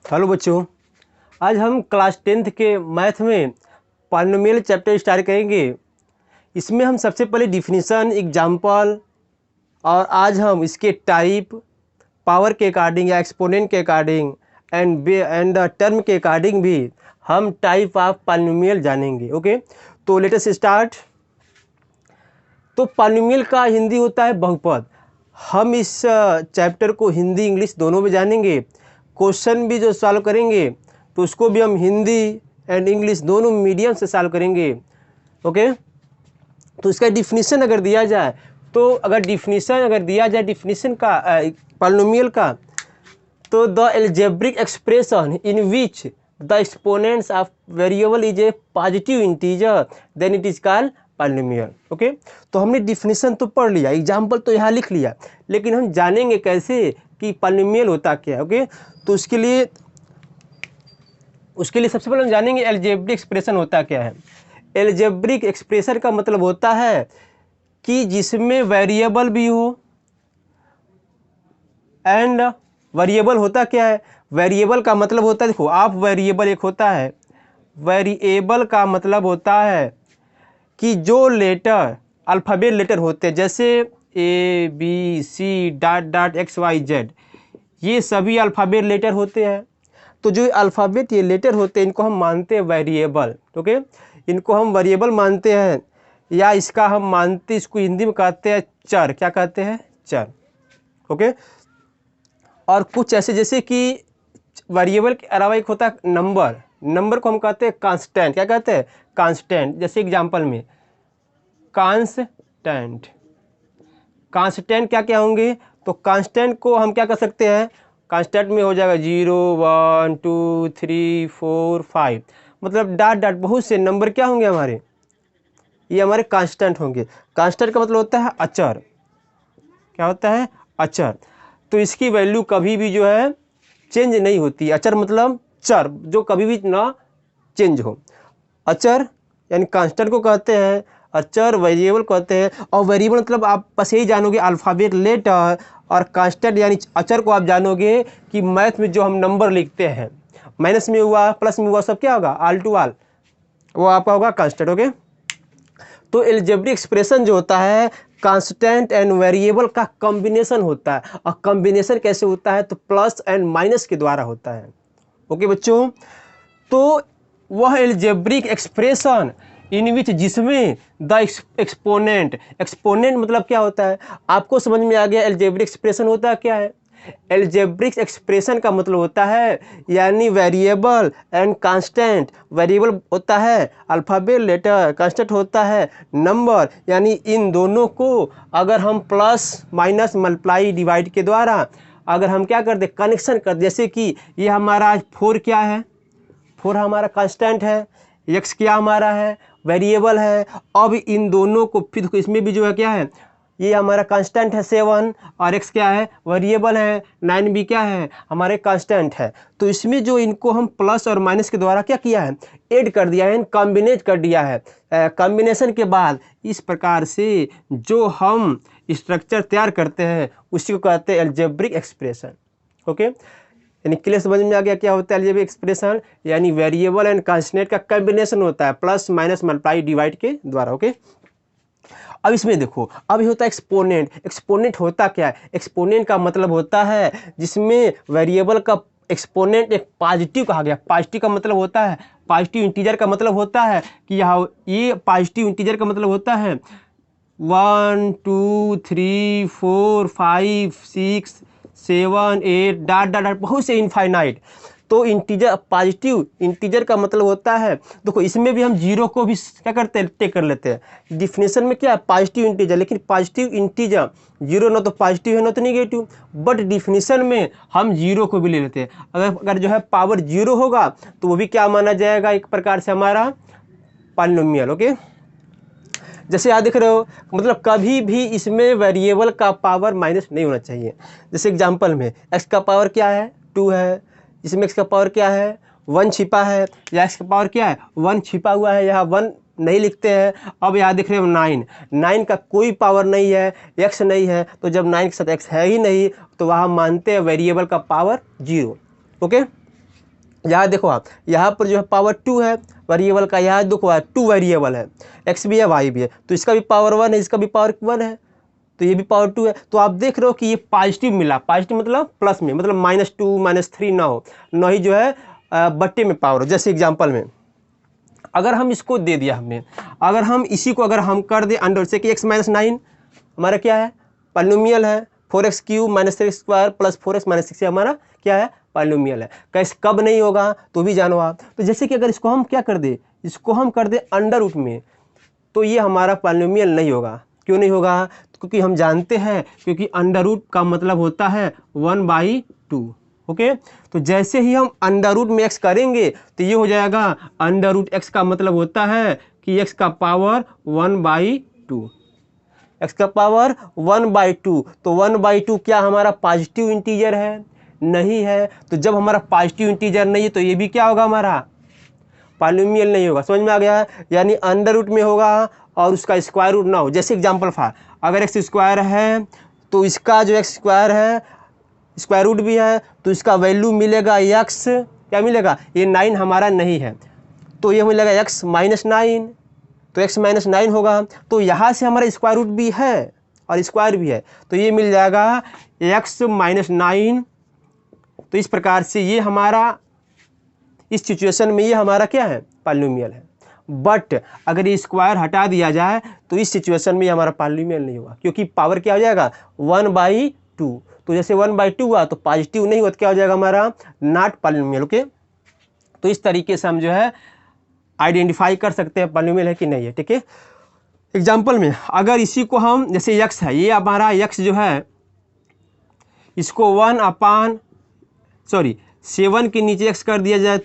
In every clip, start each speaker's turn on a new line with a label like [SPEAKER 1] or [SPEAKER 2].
[SPEAKER 1] Hello बच्चों, आज हम क्लास 10th के मैथ में पॉलिनोमियल चैप्टर स्टार्ट करेंगे। इसमें हम सबसे पहले डिफिनीशन, एग्जाम्पल और आज हम इसके टाइप, पावर के अकॉर्डिंग या एक्सपोनेंट के अकॉर्डिंग एंड टर्म के अकॉर्डिंग भी हम टाइप ऑफ पॉलिनोमियल जानेंगे। ओके, तो लेट अस स्टार्ट। तो पॉलिनोमियल का हिंदी होता है बहुपद। हम इस चैप्टर को हिंदी इंग्लिश दोनों में जानेंगे। क्वेश्चन भी जो सॉल्व करेंगे तो उसको भी हम हिंदी एंड इंग्लिश दोनों मीडियम से सॉल्व करेंगे। ओके, तो इसका डिफिनीशन अगर दिया जाए डिफिनीशन का पॉलिनोमियल का, तो the algebraic expression in which the exponents of variable is a positive integer then it is called polynomial. Okay, तो हमने डिफिनीशन तो पढ़ लिया, एग्जाम्पल तो यहाँ लिख लिया, लेकिन हम जानेंगे कैसे कि पॉलिनोमियल होता क्या है। ओके, तो उसके लिए सबसे पहले हम जानेंगे अलजेब्रिक एक्सप्रेशन होता क्या है। अलजेब्रिक एक्सप्रेशन का मतलब होता है कि जिसमें वेरिएबल भी हो एंड वेरिएबल होता क्या है। वेरिएबल का मतलब होता है, देखो आप वेरिएबल एक होता है, वेरिएबल का मतलब होता है कि जो लेटर अल्फ़ाबेट लेटर होते हैं, जैसे A B C dot dot X Y Z, ये सभी अल्फ़ाबेट लेटर होते हैं। तो जो अल्फ़ाबेट ये लेटर होते हैं इनको हम मानते हैं वेरिएबल। ओके, इनको हम वेरिएबल मानते हैं, या इसका हम मानते, इसको हिंदी में कहते हैं चर। क्या कहते हैं? चर। ओके, और कुछ ऐसे जैसे कि वेरिएबल के अलावा एक होता है नंबर। नंबर को हम कहते हैं कांस्टेंट। क्या कहते हैं? कांस्टेंट। जैसे एग्जांपल में कांस्टेंट, कांस्टेंट क्या क्या होंगे? तो कांस्टेंट को हम क्या कर सकते हैं? कांस्टेंट में हो जाएगा 0 1 2 3 4 5, मतलब डॉट डॉट बहुत से नंबर क्या होंगे हमारे, ये हमारे कांस्टेंट होंगे। कांस्टेंट का मतलब होता है अचर। क्या होता है? अचर। तो इसकी वैल्यू कभी भी जो है चेंज नहीं होती। अचर मतलब चर जो कभी भी ना चेंज हो। अचर यानी कांस्टेंट को कहते हैं, अचर वेरिएबल कहते हैं। और वेरिएबल मतलब आप बस यही जानोगे अल्फ़ाबेट लेटर, और कांस्टेंट यानी अचर को आप जानोगे कि मैथ में जो हम नंबर लिखते हैं, माइनस में हुआ प्लस में हुआ सब क्या होगा? ऑल टू ऑल, वो आपका होगा कांस्टेंट। ओके, तो अलजेब्रिक एक्सप्रेशन जो होता है कांस्टेंट एंड वेरिएबल का कॉम्बिनेशन होता है। और कॉम्बिनेशन कैसे होता है? तो प्लस एंड माइनस के द्वारा होता है। ओके बच्चों, तो वह अलजेब्रिक एक्सप्रेशन इन विच जिसमें द एक्सपोनेंट, एक्सपोनेंट मतलब क्या होता है? आपको समझ में आ गया अलजेब्रिक एक्सप्रेशन होता क्या है? अलजेब्रिक एक्सप्रेशन का मतलब होता है यानी वेरिएबल एंड कांस्टेंट। वेरिएबल होता है अल्फ़ाबेट लेटर, कांस्टेंट होता है नंबर, यानी इन दोनों को अगर हम प्लस माइनस मल्टीप्लाई डिवाइड के द्वारा अगर हम क्या कर दे, कनेक्शन कर दे। जैसे कि ये हमारा 4 क्या है? 4 हमारा कांस्टेंट है, x क्या हमारा है? वेरिएबल है। अब इन दोनों को फिर इसमें भी जो है क्या है, ये हमारा कांस्टेंट है 7, और x क्या है? वेरिएबल है। 9 भी क्या है? हमारे कांस्टेंट है। तो इसमें जो इनको हम प्लस और माइनस के द्वारा क्या किया है? ऐड कर दिया है, कॉम्बिनेट कर दिया है। कॉम्बिनेशन के बाद इस प्रकार से जो हम स्ट्रक्चर तैयार करते हैं उसी को कहते हैं अलजेब्रिक एक्सप्रेशन। ओके, यानी क्लियर समझ में आ गया क्या होता है अलजेब्रिक एक्सप्रेशन? यानी वेरिएबल एंड कांस्टेंट का कॉम्बिनेशन होता है प्लस माइनस मल्टीप्लाई डिवाइड के द्वारा। ओके, अब इसमें देखो, अब ये होता है एक्सपोनेंट। एक्सपोनेंट होता क्या है? एक्सपोनेंट का मतलब होता है जिसमें वेरिएबल का एक्सपोनेंट एक पॉजिटिव कहा गया। पॉजिटिव का मतलब होता है, पॉजिटिव इंटीजर का मतलब होता है कि यहाँ ये पॉजिटिव इंटीजर का मतलब होता है 1 2 3 4 5 6 7 8 डॉट डॉट डॉट बहुत से इनफाइनाइट। तो इंटीजर, पॉजिटिव इंटीजर का मतलब होता है, देखो इसमें भी हम जीरो को भी क्या करते हैं? टेक कर लेते हैं। डिफिनेशन में क्या है? Positive integer. लेकिन पॉजिटिव इंटीजर जीरो ना तो पॉजिटिव है ना तो नेगेटिव, बट डिफिनेशन में हम जीरो को भी ले लेते हैं। अगर जो है पावर जीरो होगा तो वो भी क्या माना जाएगा? एक प्रकार से हमारा पॉलिनोमियल। ओके, जैसे आप देख रहे हो, मतलब कभी भी इसमें वेरिएबल का पावर माइनस नहीं होना चाहिए। जैसे एग्जांपल में x का पावर क्या है? 2 है, इसमें x का पावर क्या है? 1 छिपा है, या x का पावर क्या है? 1 छिपा हुआ है, यहाँ 1 नहीं लिखते हैं। अब यहाँ देख रहे हो 9, 9 का कोई पावर नहीं है, x नहीं है, तो जब 9 के साथ x है ही नहीं तो वहाँ मानते हैं वेरिएबल का पावर 0। ओके, यहाँ देखो आप, यहाँ पर जो है पावर 2 है वेरिएबल का, यहाँ देखो 2 वेरिएबल है, x भी है y भी है, तो इसका भी पावर 1 है, इसका भी पावर 1 है, तो ये भी पावर 2 है। तो आप देख रहे हो कि ये पॉजिटिव मिला, पॉजिटिव मतलब प्लस में, मतलब -2 -3 ना हो, न ही जो है बट्टे में पावर हो। जैसे एग्जांपल में अगर हम इसको दे दिया हमने, अगर हम इसी को अगर हम कर दे अंडर से कि x - 9 हमारा क्या है, पॉलिनोमियल है, 4x³ - 3x² + 4x - 6 हमारा क्या है, पॉलिनोमियल है। कैसे कब नहीं होगा तो भी जानो आप। तो जैसे कि अगर इसको हम क्या कर दे, इसको हम कर दे अंडर रूट में, तो ये हमारा पॉलिनोमियल नहीं होगा। क्यों नहीं होगा? क्योंकि हम जानते हैं, क्योंकि अंडर रूट का मतलब होता है 1/2। ओके, तो जैसे ही हम अंडर रूट में x करेंगे तो ये हो जाएगा अंडर रूट x का मतलब होता है कि x का पावर 1/2, x का पावर 1/2। तो 1/2 क्या हमारा पॉजिटिव इंटीजर है? नहीं है। तो जब हमारा पॉजिटिव इंटीजर नहीं है तो ये भी क्या होगा, हमारा पॉलिनोमियल नहीं होगा। समझ में आ गया? यानी अंडर रूट में होगा और उसका स्क्वायर रूट ना हो। जैसे एग्जांपल था, अगर x² है तो इसका जो x² है स्क्वायर रूट भी है, तो इसका वैल्यू मिलेगा x, क्या मिलेगा, ये 9 हमारा नहीं है तो ये मिलेगा x - 9, तो x - 9 होगा। तो यहाँ से हमारा स्क्वायर रूट भी है और स्क्वायर भी है, तो ये मिल जाएगा x - 9। तो इस प्रकार से ये हमारा, इस सिचुएशन में ये हमारा क्या है, पॉलिनोमियल है। बट अगर ये स्क्वायर हटा दिया जाए तो इस सिचुएशन में हमारा पॉलिनोमियल नहीं होगा, क्योंकि पावर क्या हो जाएगा, 1/2। तो जैसे 1/2 हुआ तो पॉजिटिव नहीं हुआ तो क्या हो जाएगा, हमारा नॉट पॉलिनोमियल। ओके, तो इस तरीके से हम जो है आइडेंटिफाई कर सकते हैं पॉलिनोमियल है कि नहीं है। ठीक है, एग्जाम्पल में अगर इसी को हम, जैसे x है, ये हमारा x जो है इसको 7 के नीचे x कर दिया जाए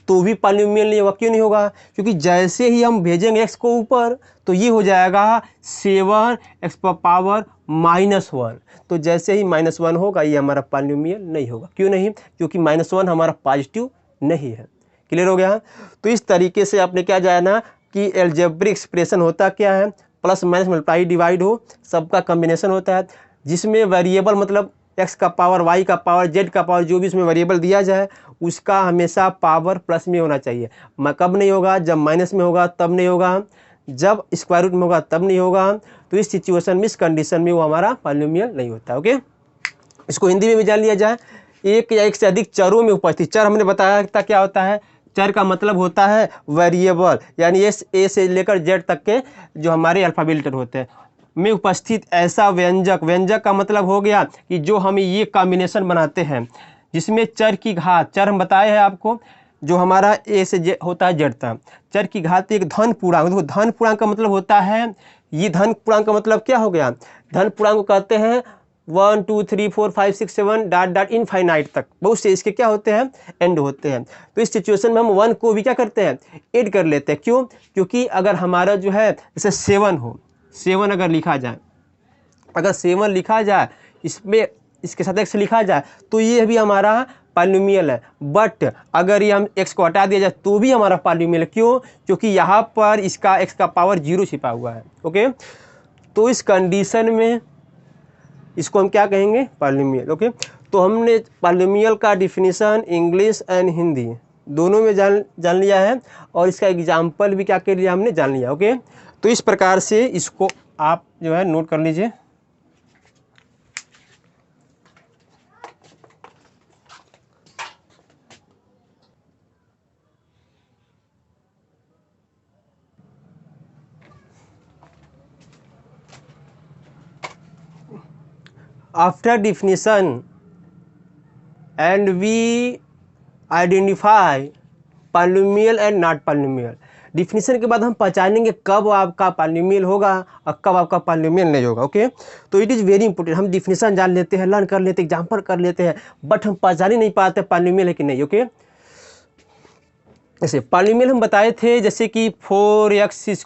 [SPEAKER 1] तो भी पॉलिनोमियल नहीं होगा। क्यों नहीं होगा? क्योंकि जैसे ही हम भेजेंगे x को ऊपर तो ये हो जाएगा 7x⁻⁻1। तो जैसे ही -1 होगा ये हमारा पॉलिनोमियल नहीं होगा। क्यों नहीं? क्योंकि -1 हमारा पॉजिटिव नहीं है। क्लियर हो गया? तो इस तरीके से आपने क्या जाना कि एल्जेब्रिक एक्सप्रेशन होता क्या है, प्लस माइनस मल्टीप्लाई डिवाइड हो, सबका कॉम्बिनेशन होता है, जिसमें वेरिएबल मतलब x का पावर, y का पावर, z का पावर, जो भी इसमें वेरिएबल दिया जाए उसका हमेशा पावर प्लस में होना चाहिए। कब नहीं होगा? जब माइनस में होगा तब नहीं होगा, जब स्क्वायर रूट में होगा तब नहीं होगा। तो इस सिचुएशन में, इस कंडीशन में वो हमारा पॉलिनोमियल नहीं होता। ओके, इसको हिंदी में भी जान लिया जाए, एक या एक से अधिक चरों में उपस्थित, चर हमने बताया था क्या होता है, चर का मतलब होता है वेरिएबल, यानी ए से लेकर जेड तक के जो हमारे अल्फाबेट लेटर होते हैं में उपस्थित ऐसा व्यंजक, व्यंजक का मतलब हो गया कि जो हम ये कॉम्बिनेशन बनाते हैं जिसमें चर की घात, चर हम बताए हैं आपको, जो हमारा ए से जे होता है जेड तक, चर की घात एक धन पूर्णांक। देखो धन पूर्णांक का मतलब होता है, ये धन पूर्णांक का मतलब क्या हो गया, धन पूर्णांक को कहते हैं 1 2 3 4 5 6 7 डॉट डॉट इनफाइनाइट तक, बहुत से इसके क्या होते हैं, एंड होते हैं। तो इस सिचुएशन में हम 1 को भी क्या करते हैं, ऐड कर लेते हैं। क्यों? क्योंकि अगर हमारा जो है जैसे 7 हो, 7 अगर लिखा जाए, अगर 7 लिखा जाए, इसमें इसके साथ x लिखा जाए तो ये भी हमारा पॉलिनोमियल है। बट अगर ये हम x को हटा दिया जाए तो भी हमारा पॉलिनोमियल है। क्यों? क्योंकि यहाँ पर इसका x का पावर 0 छिपा हुआ है। ओके, तो इस कंडीशन में इसको हम क्या कहेंगे, पॉलिनोमियल। ओके, तो हमने पॉलिनोमियल का डिफिनीशन इंग्लिश एंड हिंदी दोनों में जान लिया है, और इसका एग्जाम्पल भी क्या कर लिया, हमने जान लिया। ओके, तो इस प्रकार से इसको आप जो है नोट कर लीजिए। After definition and we identify polynomial and not polynomial, definition के बाद हम पहचानेंगे कब आपका पॉलिनोमियल होगा और कब आपका पॉलिनोमियल नहीं होगा। ओके, तो इट इज़ वेरी इंपॉर्टेंट। हम डिफिनीशन जान लेते हैं, लर्न कर लेते हैं, एग्जाम्पल कर लेते हैं, बट हम पहचान ही नहीं पाते पॉलिनोमियल है कि नहीं। ओके, जैसे पॉलिनोमियल हम बताए थे, जैसे कि 4x² -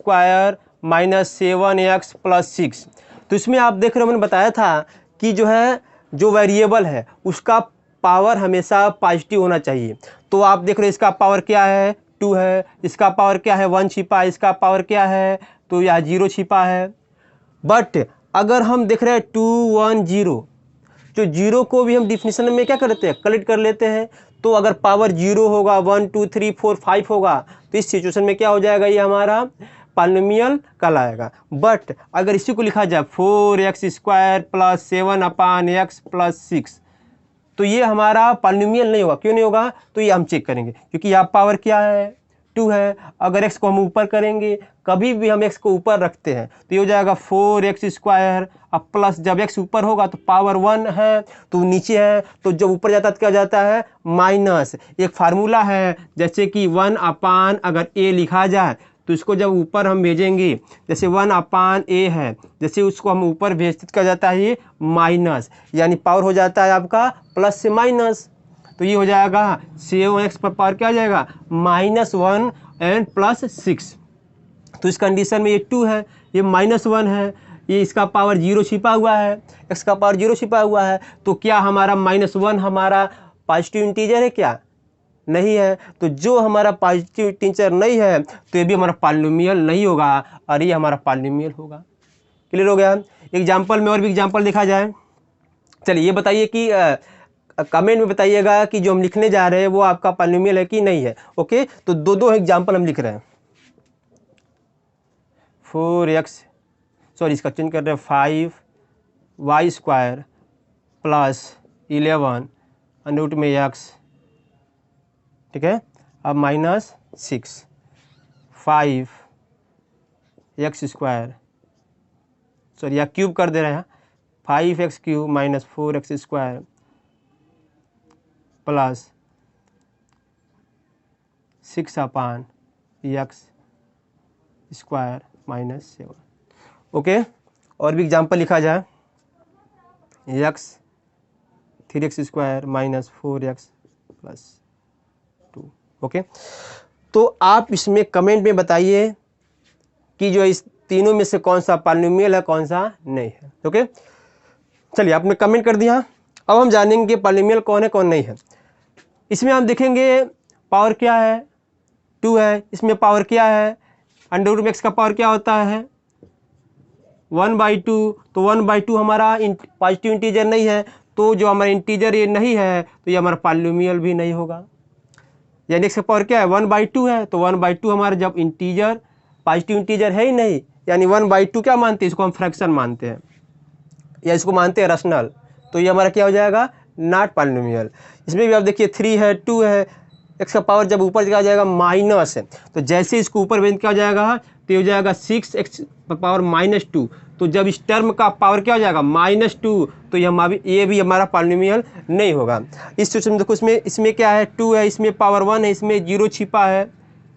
[SPEAKER 1] 7x + 6। तो इसमें आप देख रहे हो, मैंने बताया था कि जो है, जो वेरिएबल है उसका पावर हमेशा पॉजिटिव होना चाहिए। तो आप देख रहे हो इसका पावर क्या है, 2 है, इसका पावर क्या है, 1 छिपा है, इसका पावर क्या है, तो यह 0 छिपा है। बट अगर हम देख रहे हैं 2 1 0, जो 0 को भी हम डिफिनीशन में क्या करते हैं, कलेक्ट कर लेते हैं, तो अगर पावर 0 होगा, 1 2 3 4 5 होगा, तो इस सिचुएशन में क्या हो जाएगा, ये हमारा पॉलिनोमियल कहलाएगा। बट अगर इसी को लिखा जाए 4x² + 7/x + 6, तो ये हमारा पॉलिनोमियल नहीं होगा। क्यों नहीं होगा, तो ये हम चेक करेंगे, क्योंकि यहाँ पावर क्या है, 2 है। अगर x को हम ऊपर करेंगे, कभी भी हम x को ऊपर रखते हैं, तो ये हो जाएगा 4x²। अब प्लस जब x ऊपर होगा तो पावर 1 है, तो नीचे है, तो जब ऊपर जाता है तो क्या जाता है, माइनस। एक फार्मूला है, जैसे कि 1/, अगर a लिखा जाए तो इसको जब ऊपर हम भेजेंगे, जैसे 1/a है, जैसे उसको हम ऊपर भेजते तो क्या जाता है, ये माइनस, यानी पावर हो जाता है आपका प्लस से माइनस। तो ये हो जाएगा 7x पर पावर क्या आ जाएगा, -1 एंड +6। तो इस कंडीशन में ये 2 है, ये -1 है, ये इसका पावर 0 छिपा हुआ है, x का पावर 0 छिपा हुआ है। तो क्या हमारा -1 हमारा पॉजिटिव इंटीजर है, क्या नहीं है। तो जो हमारा पॉजिटिव इंटीजर नहीं है, तो ये भी हमारा पॉलिनोमियल नहीं होगा, और ये हमारा पॉलिनोमियल होगा। क्लियर हो गया। एग्जाम्पल में और भी एग्जाम्पल देखा जाए। चलिए ये बताइए कि कमेंट में बताइएगा कि जो हम लिखने जा रहे हैं वो आपका पॉलिनोमियल है कि नहीं है। ओके, तो दो एग्जाम्पल हम लिख रहे हैं। 4x, सॉरी इसका चेंज कर रहे हैं, 5y² + 11 √x, ठीक है। अब -6 5x², सॉरी या क्यूब कर दे रहे हैं, 5x³ - 4x² + 6/x² - 7। ओके, और भी एग्जाम्पल लिखा जाए, x 3x² - 4x + 2। ओके, तो आप इसमें कमेंट में बताइए कि जो इस तीनों में से कौन सा पॉलिनोमियल है, कौन सा नहीं है। ओके, चलिए आपने कमेंट कर दिया। अब हम जानेंगे कि पॉलिनोमियल कौन है, कौन नहीं है। इसमें हम देखेंगे पावर क्या है, 2 है। इसमें पावर क्या है, √x का पावर क्या होता है, 1/2। तो 1/2 हमारा पॉजिटिव इंटीजर नहीं है, तो जो हमारा इंटीजर ये नहीं है, तो ये हमारा पॉलिनोमियल भी नहीं होगा। यानी x का पावर क्या है, 1/2 है, तो 1/2 हमारा जब इंटीजर पॉजिटिव इंटीजर है ही नहीं, यानी 1/2 क्या मानते हैं, इसको हम फ्रैक्शन मानते हैं, या इसको मानते हैं रैशनल, तो ये हमारा क्या हो जाएगा, नॉट पॉलिनोमियल। इसमें भी आप देखिए 3 है, 2 है, x का पावर जब ऊपर क्या जाएगा, माइनस है, तो जैसे इसको ऊपर भेज क्या हो जाएगा, तो ये हो जाएगा 6x पावर -2। तो जब इस टर्म का पावर क्या हो जाएगा, -2, तो ये भी हमारा पॉलिनोमियल नहीं होगा। इस सिचुएशन में देखो, इसमें क्या है, 2 है, इसमें पावर 1 है, इसमें 0 छिपा है,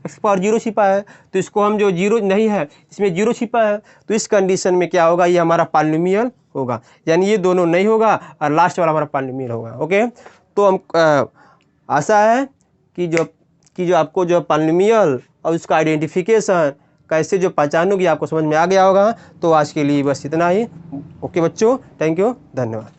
[SPEAKER 1] x पावर 0 छिपा है, तो इसको हम जो 0 नहीं है, इसमें 0 छिपा है, तो इस कंडीशन में क्या होगा, ये हमारा पॉलिनोमियल होगा। यानी ये दोनों नहीं होगा और लास्ट वाला हमारा पॉलिनोमियल होगा। ओके, तो हम आशा है कि जो आपको जो पॉलिनोमियल और उसका आइडेंटिफिकेशन कैसे जो पहचानोगे आपको समझ में आ गया होगा। तो आज के लिए बस इतना ही। ओके बच्चों, थैंक यू, धन्यवाद।